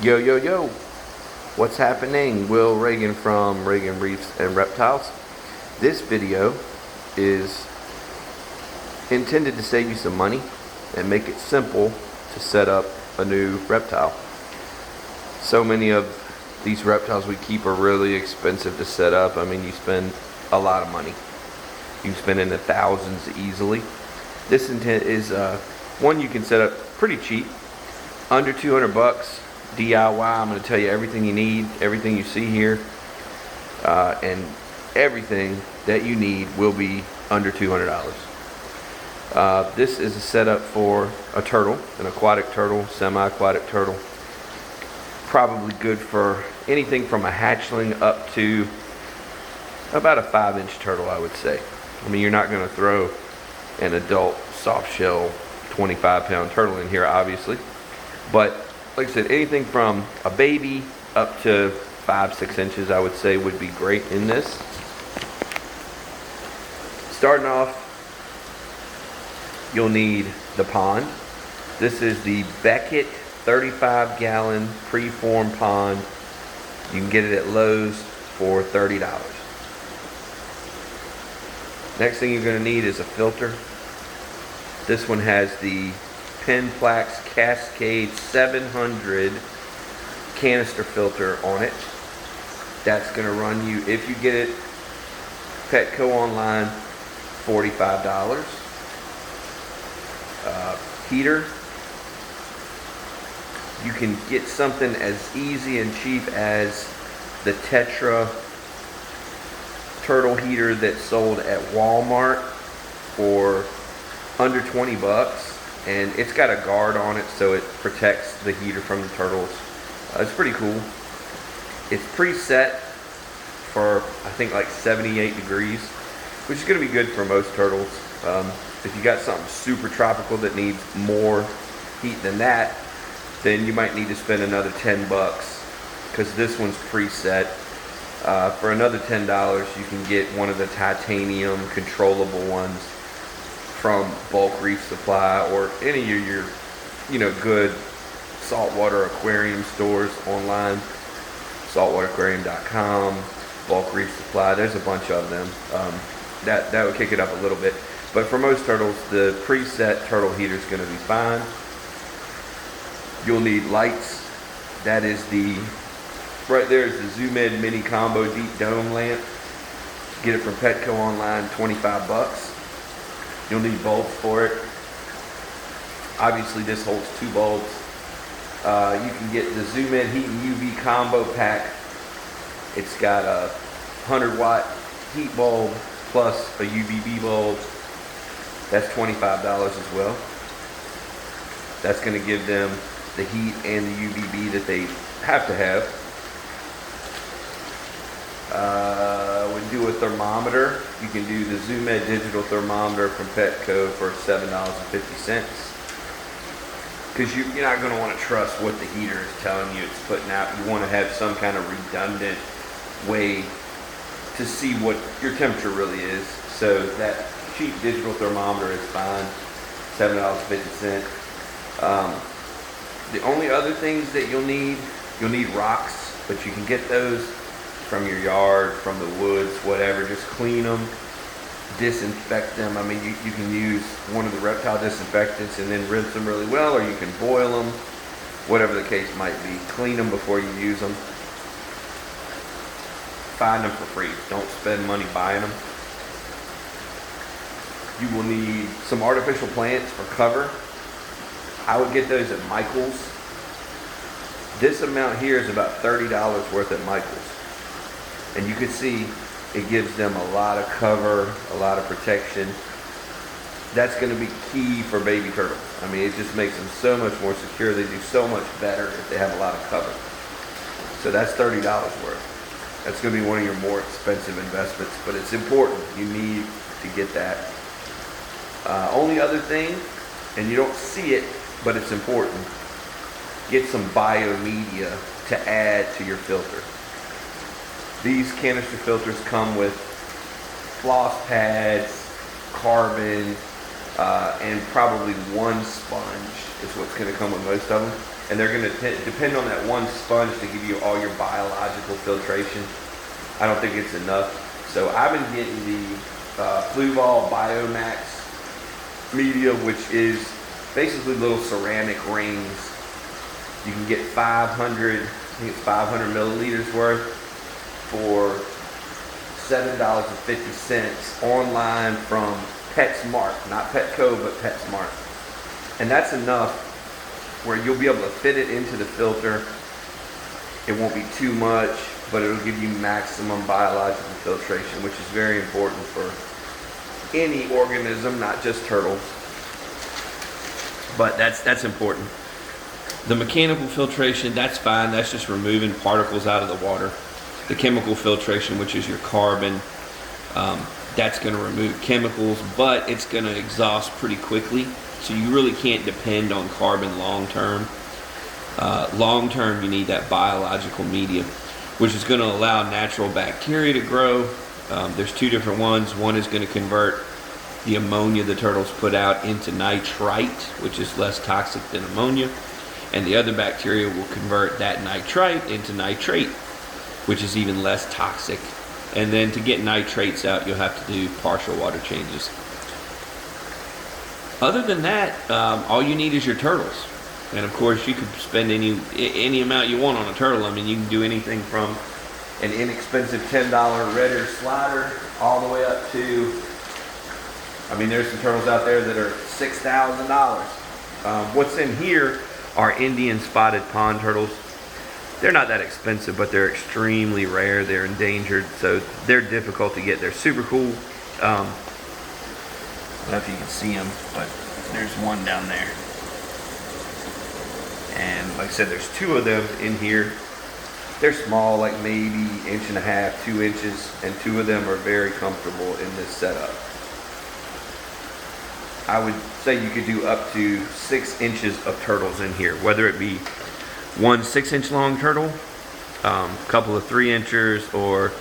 Yo, yo, yo. What's happening? Will Reagan from Reagan Reefs and Reptiles. This video is intended to save you some money and make it simple to set up a new reptile. So many of these reptiles we keep are really expensive to set up. I mean, you spend a lot of money. You spend in the thousands easily. This intent is one you can set up pretty cheap, under 200 bucks. DIY. I'm going to tell you everything you need, everything you see here, and everything that you need will be under $200. This is a setup for a turtle, an aquatic turtle, semi-aquatic turtle. Probably good for anything from a hatchling up to about a 5-inch turtle, I would say. I mean, you're not going to throw an adult soft shell 25-pound turtle in here, obviously, but like I said, anything from a baby up to 5-6 inches, I would say, would be great in this. Starting off, you'll need the pond. This is the Beckett 35-gallon preform pond. You can get it at Lowe's for $30. Next thing you're going to need is a filter. This one has the Penplax Cascade 700 canister filter on it. That's going to run you, if you get it Petco online, $45. Heater, you can get something as easy and cheap as the Tetra turtle heater that's sold at Walmart for under 20 bucks. And it's got a guard on it so it protects the heater from the turtles. It's pretty cool. It's preset for I think like 78 degrees, which is going to be good for most turtles. If you got something super tropical that needs more heat than that, then you might need to spend another 10 bucks because this one's preset. For another $10 you can get one of the titanium controllable ones from Bulk Reef Supply or any of your good saltwater aquarium stores online. saltwateraquarium.com, Bulk Reef Supply, there's a bunch of them. That would kick it up a little bit. But for most turtles, the preset turtle heater is going to be fine. You'll need lights. That is right there is the Zoom Ed Mini Combo Deep Dome lamp. Get it from Petco online, 25 bucks. You'll need bulbs for it. Obviously this holds 2 bulbs. You can get the Zoom In Heat and UV combo pack. It's got a 100-watt heat bulb plus a UVB bulb. That's $25 as well. That's going to give them the heat and the UVB that they have to have. We do a thermometer. You can do the Zoom Ed digital thermometer from Petco for $7.50. Because you're not going to want to trust what the heater is telling you it's putting out. You want to have some kind of redundant way to see what your temperature really is. So that cheap digital thermometer is fine, $7.50. The only other things that you'll need rocks, but you can get those from your yard, from the woods, whatever. Just clean them, disinfect them. I mean, you can use one of the reptile disinfectants and then rinse them really well, or you can boil them, whatever the case might be. Clean them before you use them. Find them for free. Don't spend money buying them. You will need some artificial plants for cover. I would get those at Michael's. This amount here is about $30 worth at Michael's. And you can see it gives them a lot of cover, a lot of protection. That's going to be key for baby turtles. I mean, it just makes them so much more secure. They do so much better if they have a lot of cover. So that's $30 worth. That's going to be one of your more expensive investments, but it's important. You need to get that. Only other thing, and you don't see it, but it's important, get some biomedia to add to your filter. These canister filters come with floss pads, carbon, and probably one sponge is what's going to come with most of them. and they're going to depend on that one sponge to give you all your biological filtration. I don't think it's enough. So I've been getting the Fluval Biomax media, which is basically little ceramic rings. You can get 500, I think it's 500 milliliters worth for $7.50 online from PetSmart, not Petco, but PetSmart. And that's enough where you'll be able to fit it into the filter. It won't be too much, but it'll give you maximum biological filtration, which is very important for any organism, not just turtles. But that's important. The mechanical filtration, that's fine. That's just removing particles out of the water. The chemical filtration, which is your carbon, that's going to remove chemicals, but it's going to exhaust pretty quickly. So you really can't depend on carbon long term. Long term, you need that biological medium, which is going to allow natural bacteria to grow. There's two different ones. One is going to convert the ammonia the turtles put out into nitrite, which is less toxic than ammonia. And the other bacteria will convert that nitrite into nitrate, which is even less toxic. And then to get nitrates out, you'll have to do partial water changes. Other than that, all you need is your turtles. And of course, you could spend any amount you want on a turtle. I mean, you can do anything from an inexpensive $10 red ear slider all the way up to, I mean, there's some turtles out there that are $6,000. What's in here are Indian spotted pond turtles. They're not that expensive, but they're extremely rare. They're endangered, so they're difficult to get. They're super cool. I don't know if you can see them, but there's one down there. And like I said, there's two of them in here. They're small, like maybe 1.5 inches, 2 inches, and two of them are very comfortable in this setup. I would say you could do up to 6 inches of turtles in here, whether it be one 6-inch long turtle, a couple of 3 inchers, or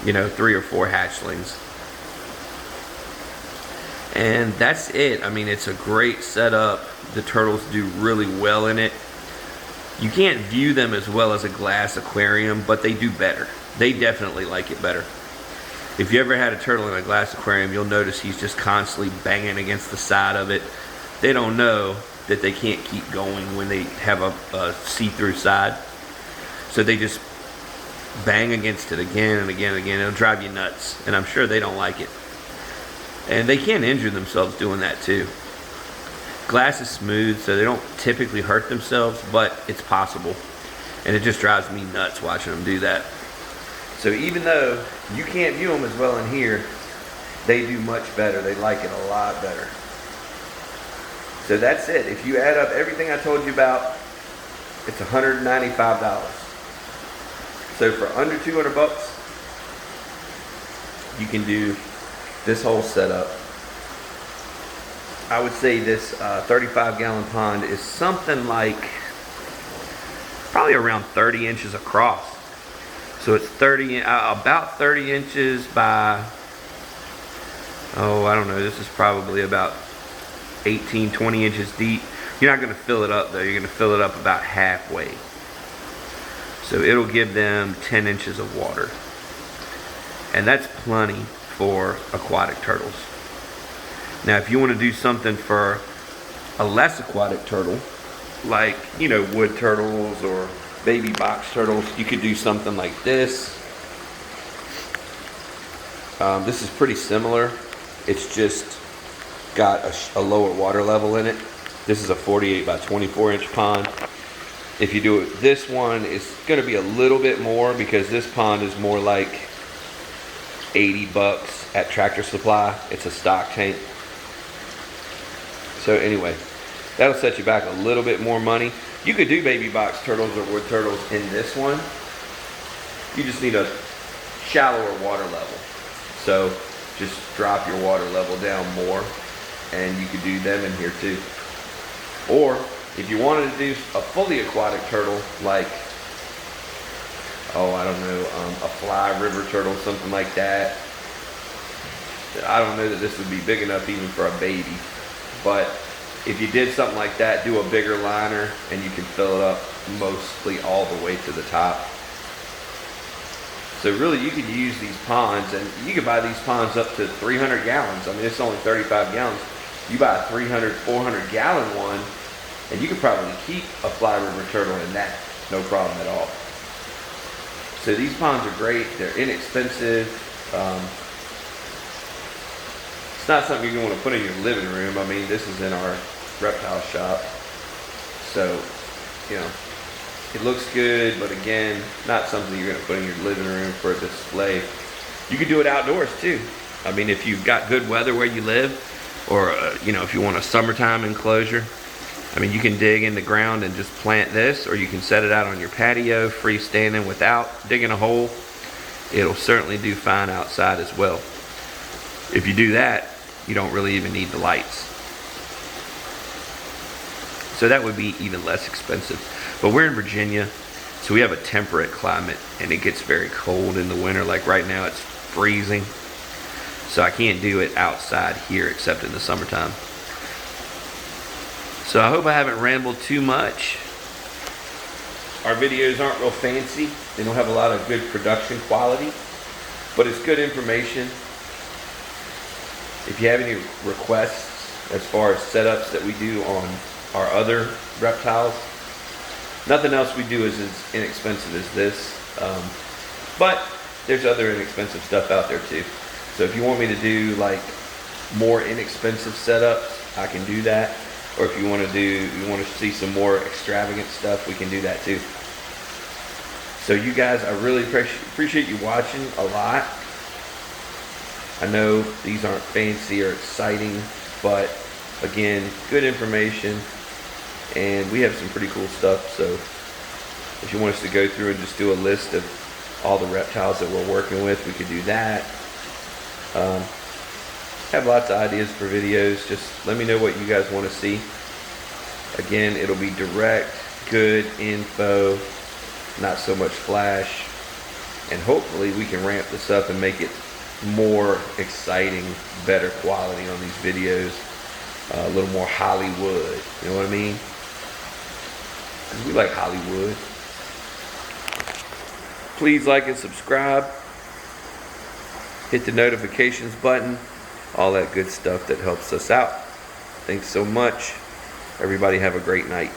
3 or 4 hatchlings. And that's it. I mean, it's a great setup. The turtles do really well in it. You can't view them as well as a glass aquarium, but they do better. They definitely like it better. If you ever had a turtle in a glass aquarium, you'll notice he's just constantly banging against the side of it. They don't know that they can't keep going when they have a see-through side. So they just bang against it again and again and again. It'll drive you nuts, and I'm sure they don't like it. And they can injure themselves doing that too. Glass is smooth, so they don't typically hurt themselves, but it's possible. And it just drives me nuts watching them do that. So even though you can't view them as well in here, they do much better. They like it a lot better. So that's it. If you add up everything I told you about, it's $195. So for under 200 bucks, you can do this whole setup. I would say this 35-gallon pond is something like probably around 30 inches across. So it's about 30 inches by, I don't know, this is probably about 18, 20 inches deep. You're not going to fill it up though. You're going to fill it up about halfway. So it'll give them 10 inches of water. And that's plenty for aquatic turtles. Now, if you want to do something for a less aquatic turtle, like, wood turtles or baby box turtles, you could do something like this. This is pretty similar. It's just got a lower water level in it. This is a 48 by 24 inch pond. If you do it, this one is going to be a little bit more because this pond is more like 80 bucks at Tractor Supply. It's a stock tank. So anyway, that'll set you back a little bit more money. You could do baby box turtles or wood turtles in this one. You just need a shallower water level. So just drop your water level down more and you could do them in here too. Or if you wanted to do a fully aquatic turtle, like, I don't know, a fly river turtle, something like that. I don't know that this would be big enough even for a baby, but if you did something like that, do a bigger liner and you can fill it up mostly all the way to the top. So really you could use these ponds, and you can buy these ponds up to 300 gallons. I mean, it's only 35 gallons. You buy a 300, 400 gallon one, and you could probably keep a fly river turtle in that, no problem at all. So these ponds are great. They're inexpensive. It's not something you're going to want to put in your living room. I mean, this is in our reptile shop. So, you know, it looks good, but again, not something you're going to put in your living room for a display. You can do it outdoors too. I mean, if you've got good weather where you live, or you know, if you want a summertime enclosure, I mean, you can dig in the ground and just plant this, or you can set it out on your patio, freestanding without digging a hole. It'll certainly do fine outside as well. If you do that, you don't really even need the lights. So that would be even less expensive. But we're in Virginia, so we have a temperate climate, and it gets very cold in the winter. Like right now, it's freezing. So I can't do it outside here except in the summertime. So I hope I haven't rambled too much. Our videos aren't real fancy. They don't have a lot of good production quality, but it's good information. If you have any requests as far as setups that we do on our other reptiles, nothing else we do is as inexpensive as this. But there's other inexpensive stuff out there too. So if you want me to do like more inexpensive setups, I can do that. Or if you want to see some more extravagant stuff, we can do that too. So you guys, I really appreciate you watching a lot. I know these aren't fancy or exciting, but again, good information, and we have some pretty cool stuff. So if you want us to go through and just do a list of all the reptiles that we're working with, we could do that. Have lots of ideas for videos. Just let me know what you guys want to see. Again, it'll be direct, good info, not so much flash, and hopefully we can ramp this up and make it more exciting, better quality on these videos, a little more Hollywood, you know what I mean? 'Cause we like Hollywood. Please like and subscribe, hit the notifications button, all that good stuff that helps us out. Thanks so much. Everybody have a great night.